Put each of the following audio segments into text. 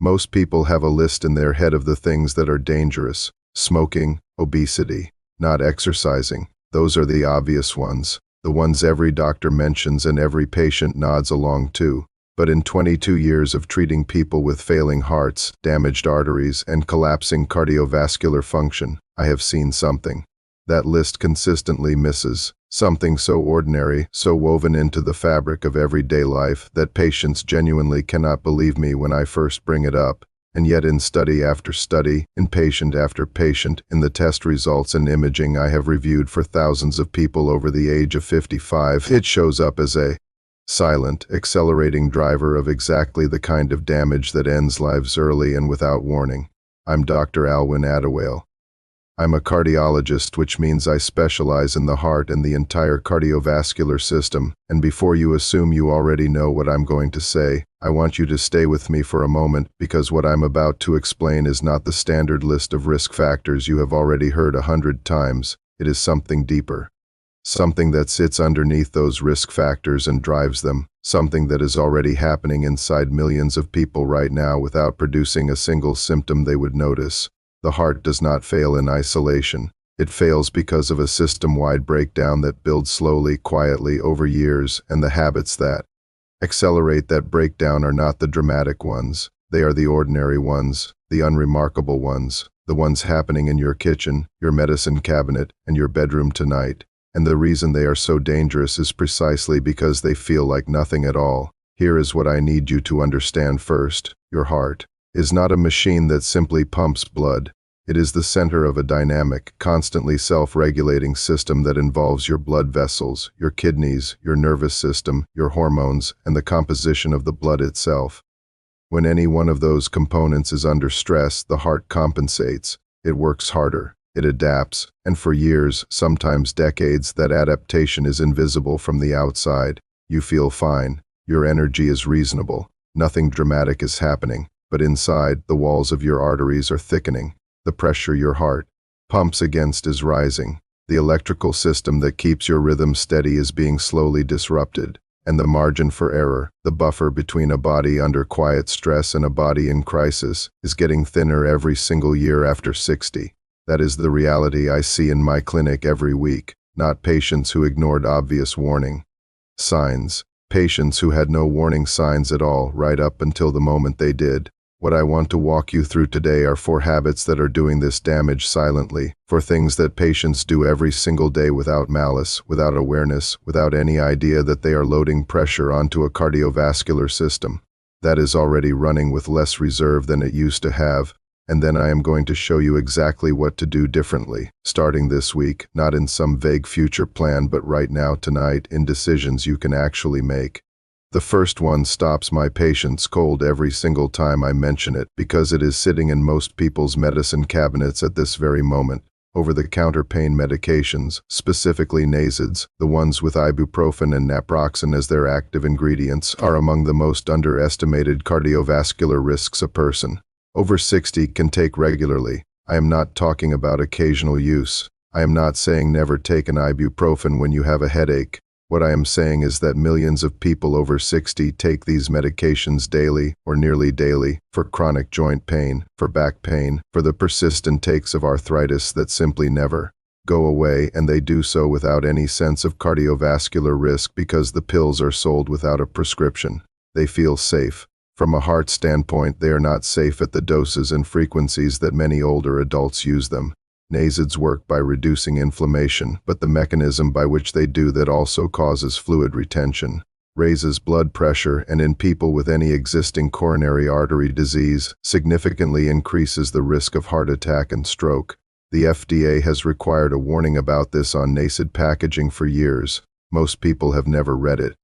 Most people have a list in their head of the things that are dangerous: smoking, obesity, not exercising. Those are the obvious ones, the ones every doctor mentions and every patient nods along to. But in 22 years of treating people with failing hearts, damaged arteries, and collapsing cardiovascular function, I have seen something that list consistently misses. Something so ordinary, so woven into the fabric of everyday life that patients genuinely cannot believe me when I first bring it up. And yet in study after study, in patient after patient, in the test results and imaging I have reviewed for thousands of people over the age of 55, it shows up as a silent, accelerating driver of exactly the kind of damage that ends lives early and without warning. I'm Dr. Alwin Adewale. I'm a cardiologist, which means I specialize in the heart and the entire cardiovascular system, and before you assume you already know what I'm going to say, I want you to stay with me for a moment, because what I'm about to explain is not the standard list of risk factors you have already heard 100 times. It is something deeper. Something that sits underneath those risk factors and drives them. Something that is already happening inside millions of people right now without producing a single symptom they would notice. The heart does not fail in isolation. It fails because of a system-wide breakdown that builds slowly, quietly, over years, and the habits that accelerate that breakdown are not the dramatic ones. They are the ordinary ones, the unremarkable ones, the ones happening in your kitchen, your medicine cabinet, and your bedroom tonight. And the reason they are so dangerous is precisely because they feel like nothing at all. Here is what I need you to understand first. Your heart is not a machine that simply pumps blood. It is the center of a dynamic, constantly self-regulating system that involves your blood vessels, your kidneys, your nervous system, your hormones, and the composition of the blood itself. When any one of those components is under stress, the heart compensates. It works harder. It adapts, and for years, sometimes decades, that adaptation is invisible from the outside. You feel fine. Your energy is reasonable. Nothing dramatic is happening. But inside, the walls of your arteries are thickening. The pressure your heart pumps against is rising. The electrical system that keeps your rhythm steady is being slowly disrupted. And the margin for error, the buffer between a body under quiet stress and a body in crisis, is getting thinner every single year after 60. That is the reality I see in my clinic every week, not patients who ignored obvious warning signs. Patients who had no warning signs at all right up until the moment they did. What I want to walk you through today are 4 habits that are doing this damage silently, 4 things that patients do every single day without malice, without awareness, without any idea that they are loading pressure onto a cardiovascular system that is already running with less reserve than it used to have. And then I am going to show you exactly what to do differently, starting this week, not in some vague future plan, but right now, tonight, in decisions you can actually make. The first one stops my patients cold every single time I mention it, because it is sitting in most people's medicine cabinets at this very moment. Over-the-counter pain medications, specifically NSAIDs, the ones with ibuprofen and naproxen as their active ingredients, are among the most underestimated cardiovascular risks a person over 60 can take regularly. I am not talking about occasional use. I am not saying never take an ibuprofen when you have a headache. What I am saying is that millions of people over 60 take these medications daily or nearly daily for chronic joint pain, for back pain, for the persistent takes of arthritis that simply never go away, and they do so without any sense of cardiovascular risk because the pills are sold without a prescription. They feel safe. From a heart standpoint, they are not safe at the doses and frequencies that many older adults use them. NSAIDs work by reducing inflammation, but the mechanism by which they do that also causes fluid retention, raises blood pressure, and in people with any existing coronary artery disease, significantly increases the risk of heart attack and stroke. The FDA has required a warning about this on NSAID packaging for years. Most people have never read it.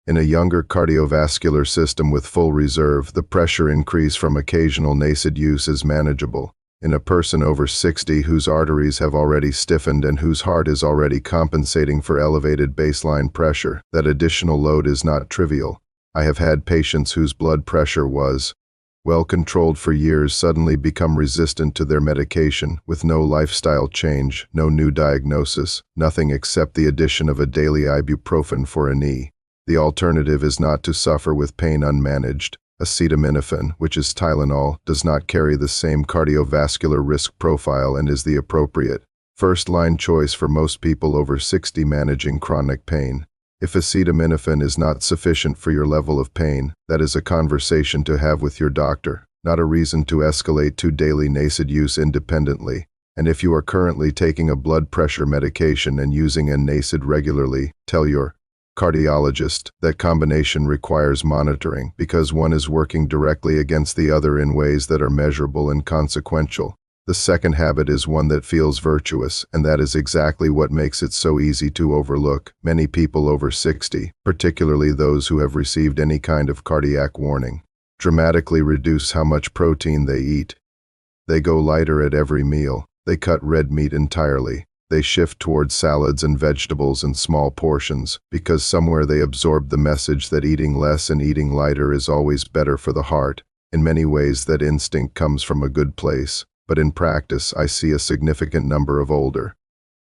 In a younger cardiovascular system with full reserve, the pressure increase from occasional NSAID use is manageable. In a person over 60 whose arteries have already stiffened and whose heart is already compensating for elevated baseline pressure, that additional load is not trivial. I have had patients whose blood pressure was well controlled for years suddenly become resistant to their medication, with no lifestyle change, no new diagnosis, nothing except the addition of a daily ibuprofen for a knee. The alternative is not to suffer with pain unmanaged, Acetaminophen, which is Tylenol, does not carry the same cardiovascular risk profile and is the appropriate first-line choice for most people over 60 managing chronic pain. If acetaminophen is not sufficient for your level of pain, that is a conversation to have with your doctor, not a reason to escalate to daily NSAID use independently. And if you are currently taking a blood pressure medication and using a NSAID regularly, tell your cardiologist that combination requires monitoring because one is working directly against the other in ways that are measurable and consequential. The second habit is one that feels virtuous, and that is exactly what makes it so easy to overlook. Many people over 60, particularly those who have received any kind of cardiac warning, dramatically reduce how much protein they eat. They go lighter at every meal. They cut red meat entirely. They shift towards salads and vegetables in small portions, because somewhere they absorbed the message that eating less and eating lighter is always better for the heart. In many ways, that instinct comes from a good place. But in practice, I see a significant number of older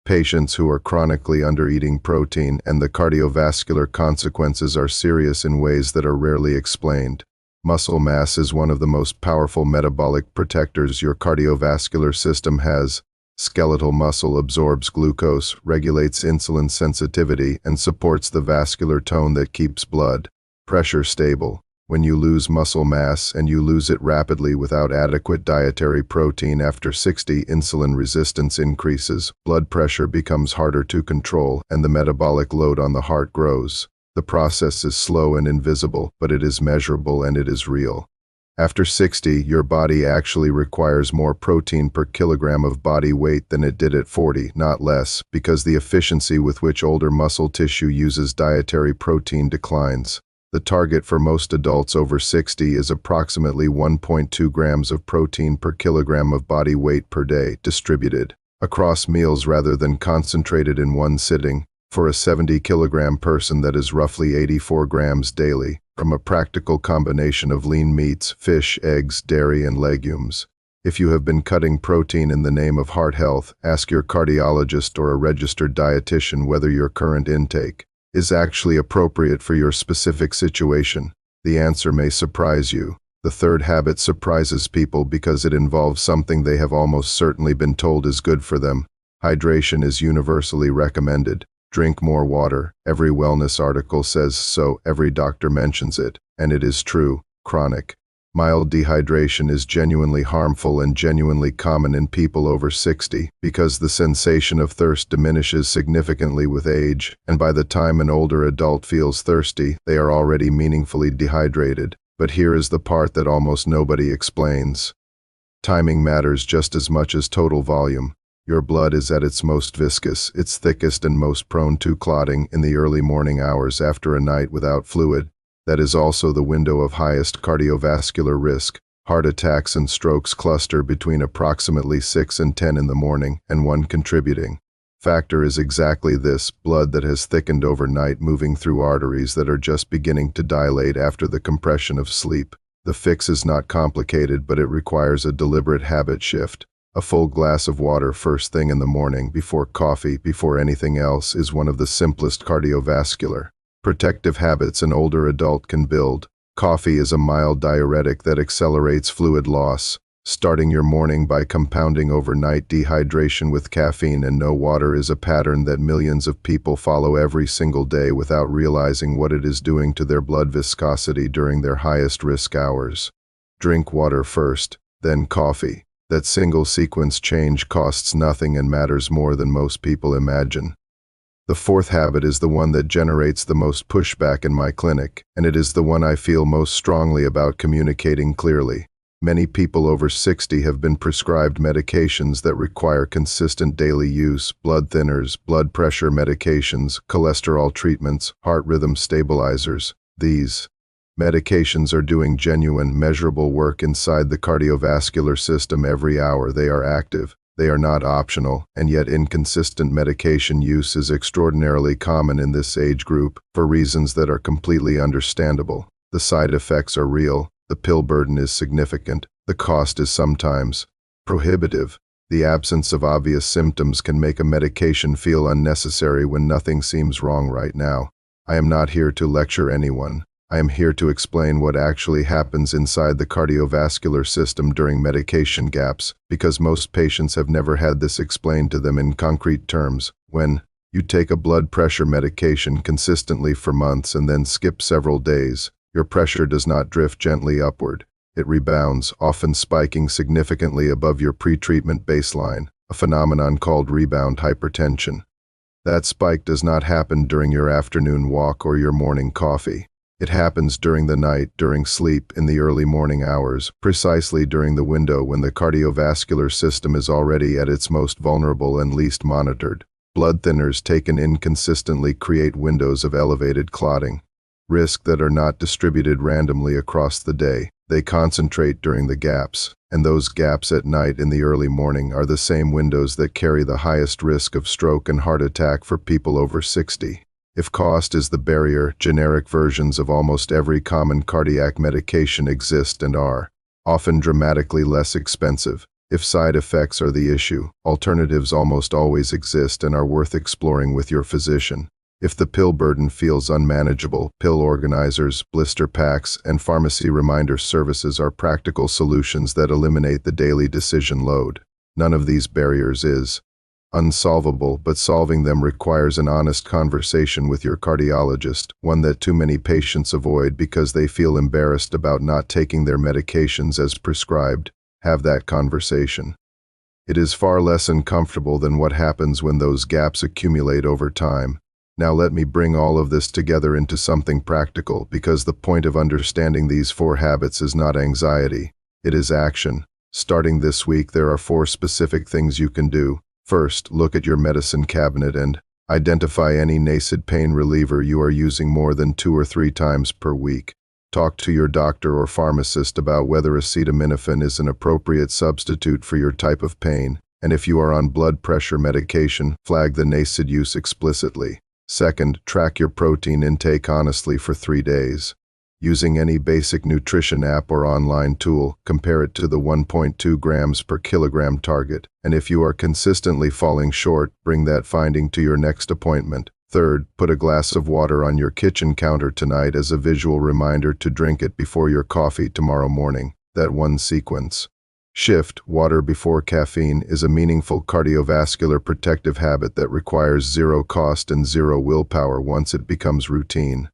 patients who are chronically under-eating protein, and the cardiovascular consequences are serious in ways that are rarely explained. Muscle mass is one of the most powerful metabolic protectors your cardiovascular system has. Skeletal muscle absorbs glucose, regulates insulin sensitivity, and supports the vascular tone that keeps blood pressure stable. When you lose muscle mass, and you lose it rapidly without adequate dietary protein after 60, insulin resistance increases, blood pressure becomes harder to control, and the metabolic load on the heart grows. The process is slow and invisible, but it is measurable and it is real. After 60, your body actually requires more protein per kilogram of body weight than it did at 40, not less, because the efficiency with which older muscle tissue uses dietary protein declines. The target for most adults over 60 is approximately 1.2 grams of protein per kilogram of body weight per day, distributed across meals rather than concentrated in one sitting. For a 70-kilogram person, that is roughly 84 grams daily, from a practical combination of lean meats, fish, eggs, dairy, and legumes. If you have been cutting protein in the name of heart health, ask your cardiologist or a registered dietitian whether your current intake is actually appropriate for your specific situation. The answer may surprise you. The third habit surprises people because it involves something they have almost certainly been told is good for them. Hydration is universally recommended. Drink more water. Every wellness article says so, every doctor mentions it, and it is true. Chronic mild dehydration is genuinely harmful and genuinely common in people over 60 because the sensation of thirst diminishes significantly with age, and by the time an older adult feels thirsty, they are already meaningfully dehydrated. But here is the part that almost nobody explains. Timing matters just as much as total volume. Your blood is at its most viscous, its thickest and most prone to clotting in the early morning hours after a night without fluid. That is also the window of highest cardiovascular risk. Heart attacks and strokes cluster between approximately 6 and 10 in the morning, and one contributing factor is exactly this: blood that has thickened overnight moving through arteries that are just beginning to dilate after the compression of sleep. The fix is not complicated, but it requires a deliberate habit shift. A full glass of water first thing in the morning, before coffee, before anything else, is one of the simplest cardiovascular protective habits an older adult can build. Coffee is a mild diuretic that accelerates fluid loss. Starting your morning by compounding overnight dehydration with caffeine and no water is a pattern that millions of people follow every single day without realizing what it is doing to their blood viscosity during their highest risk hours. Drink water first, then coffee. That single sequence change costs nothing and matters more than most people imagine. The fourth habit is the one that generates the most pushback in my clinic, and it is the one I feel most strongly about communicating clearly. Many people over 60 have been prescribed medications that require consistent daily use: blood thinners, blood pressure medications, cholesterol treatments, heart rhythm stabilizers. These medications are doing genuine, measurable work inside the cardiovascular system every hour they are active. They are not optional, and yet inconsistent medication use is extraordinarily common in this age group for reasons that are completely understandable. The side effects are real, the pill burden is significant, the cost is sometimes prohibitive. The absence of obvious symptoms can make a medication feel unnecessary when nothing seems wrong right now. I am not here to lecture anyone. I am here to explain what actually happens inside the cardiovascular system during medication gaps, because most patients have never had this explained to them in concrete terms. When you take a blood pressure medication consistently for months and then skip several days, your pressure does not drift gently upward. It rebounds, often spiking significantly above your pre-treatment baseline, a phenomenon called rebound hypertension. That spike does not happen during your afternoon walk or your morning coffee. It happens during the night, during sleep, in the early morning hours, precisely during the window when the cardiovascular system is already at its most vulnerable and least monitored. Blood thinners taken inconsistently create windows of elevated clotting risk that are not distributed randomly across the day. They concentrate during the gaps, and those gaps at night in the early morning are the same windows that carry the highest risk of stroke and heart attack for people over 60. If cost is the barrier, generic versions of almost every common cardiac medication exist and are often dramatically less expensive. If side effects are the issue, alternatives almost always exist and are worth exploring with your physician. If the pill burden feels unmanageable, pill organizers, blister packs, and pharmacy reminder services are practical solutions that eliminate the daily decision load. None of these barriers is unsolvable, but solving them requires an honest conversation with your cardiologist, one that too many patients avoid because they feel embarrassed about not taking their medications as prescribed. Have that conversation. It is far less uncomfortable than what happens when those gaps accumulate over time. Now let me bring all of this together into something practical, because the point of understanding these 4 habits is not anxiety, it is action. Starting this week, there are 4 specific things you can do. First, look at your medicine cabinet and identify any NSAID pain reliever you are using more than 2 or 3 times per week. Talk to your doctor or pharmacist about whether acetaminophen is an appropriate substitute for your type of pain, and if you are on blood pressure medication, flag the NSAID use explicitly. Second, track your protein intake honestly for 3 days. Using any basic nutrition app or online tool, compare it to the 1.2 grams per kilogram target, and if you are consistently falling short, bring that finding to your next appointment. Third, put a glass of water on your kitchen counter tonight as a visual reminder to drink it before your coffee tomorrow morning. That one sequence. Shift, water before caffeine, is a meaningful cardiovascular protective habit that requires 0 cost and 0 willpower once it becomes routine.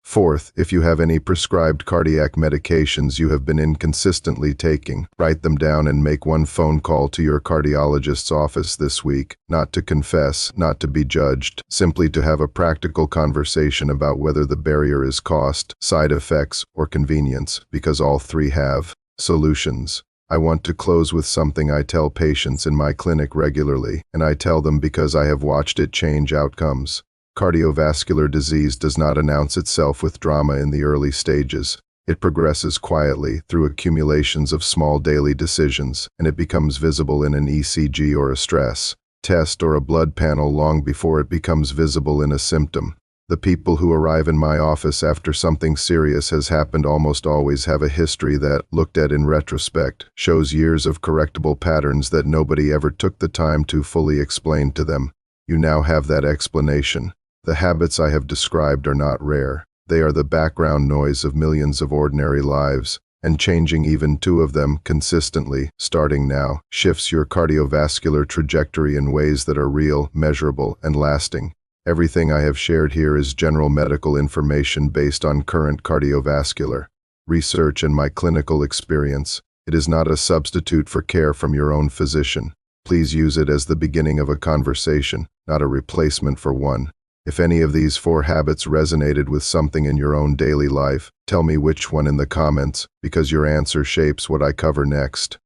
Fourth, if you have any prescribed cardiac medications you have been inconsistently taking, write them down and make 1 phone call to your cardiologist's office this week, not to confess, not to be judged, simply to have a practical conversation about whether the barrier is cost, side effects, or convenience, because all 3 have solutions. I want to close with something I tell patients in my clinic regularly, and I tell them because I have watched it change outcomes. Cardiovascular disease does not announce itself with drama in the early stages. It progresses quietly through accumulations of small daily decisions, and it becomes visible in an ECG or a stress test or a blood panel long before it becomes visible in a symptom. The people who arrive in my office after something serious has happened almost always have a history that, looked at in retrospect, shows years of correctable patterns that nobody ever took the time to fully explain to them. You now have that explanation. The habits I have described are not rare. They are the background noise of millions of ordinary lives, and changing even 2 of them consistently, starting now, shifts your cardiovascular trajectory in ways that are real, measurable, and lasting. Everything I have shared here is general medical information based on current cardiovascular research and my clinical experience. It is not a substitute for care from your own physician. Please use it as the beginning of a conversation, not a replacement for one. If any of these 4 habits resonated with something in your own daily life, tell me which one in the comments, because your answer shapes what I cover next.